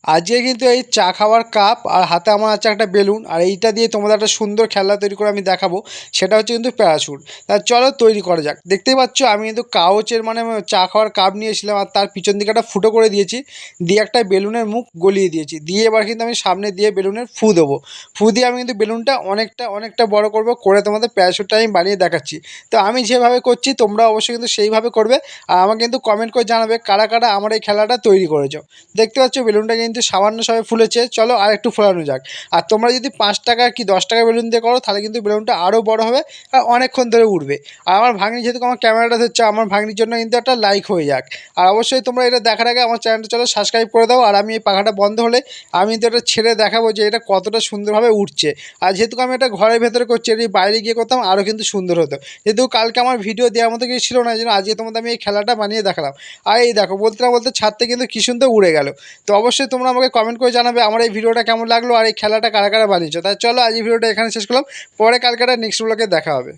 আজকে কিন্তু এই চা খাওয়ার কাপ আর হাতে আমার আছে একটা বেলুন, আর এইটা দিয়ে তোমাদের একটা সুন্দর খেলনা তৈরি করে আমি দেখাবো। সেটা হচ্ছে কিন্তু প্যারাশুট। তা চলো তৈরি করা যাক। দেখতেই পাচ্ছ আমি কিন্তু কাগজের চা খাওয়ার কাপ নিয়েছিলাম, আর তার পিছন দিকে একটা ফুটো করে দিয়েছি, দিয়ে একটা বেলুনের মুখ গলিয়ে দিয়েছি, দিয়ে এবার কিন্তু আমি সামনে দিয়ে বেলুনের ফু দেবো। ফু দিয়ে আমি কিন্তু বেলুনটা অনেকটা বড় করবো, করে তোমাদের প্যারাশুটটা আমি বানিয়ে দেখাচ্ছি। তো আমি যেভাবে করছি তোমরা অবশ্যই কিন্তু সেইভাবে করবে, আর আমাকে কিন্তু কমেন্ট করে জানাবে কারা কারা আমার এই খেলাটা তৈরি করেছো। দেখতে পাচ্ছ বেলুনটা কিন্তু সামান্য সবাই ফুলেছে, চলো আর একটু ফোলানো যাক। আর তোমরা যদি 5 টাকা কি 10 টাকা বেলুন দিয়ে করো তাহলে কিন্তু বেলুনটা আরও বড় হবে আর অনেকক্ষণ ধরে উঠবে। আর আমার ভাগ্নি যেহেতু আমার ক্যামেরাটা ধরছে, আমার ভাগ্নির জন্য কিন্তু একটা লাইক হয়ে যাক। আর অবশ্যই তোমরা এটা দেখার আগে আমার চ্যানেলটা চলো সাবস্ক্রাইব করে দাও। আর আমি এই পাখাটা বন্ধ হলে আমি তো এটা ছেড়ে দেখাবো যে এটা কতটা সুন্দরভাবে উঠছে। আর যেহেতু আমি এটা ঘরের ভেতরে করছি, এটি বাইরে গিয়ে করতাম আরও কিন্তু সুন্দর হতো। যেহেতু কালকে আমার ভিডিও দেওয়ার মতো কিছু ছিল না, এই জন্য আজকে তোমাদের আমি এই খেলাটা বানিয়ে দেখালাম। আর এই দেখো বলতে না বলতে ছাদতে কিন্তু কি সুন্দর উড়ে গেল। তো অবশ্যই তোমরা আমাকে কমেন্ট করে জানাবে আমার এই ভিডিওটা কেমন লাগলো আর এই খেলাটা কারা কারা বানিয়েছো। তাই চলো আজ এই ভিডিওটা এখানে শেষ করলাম, পরে কালকে নেক্সট ব্লগে দেখা হবে।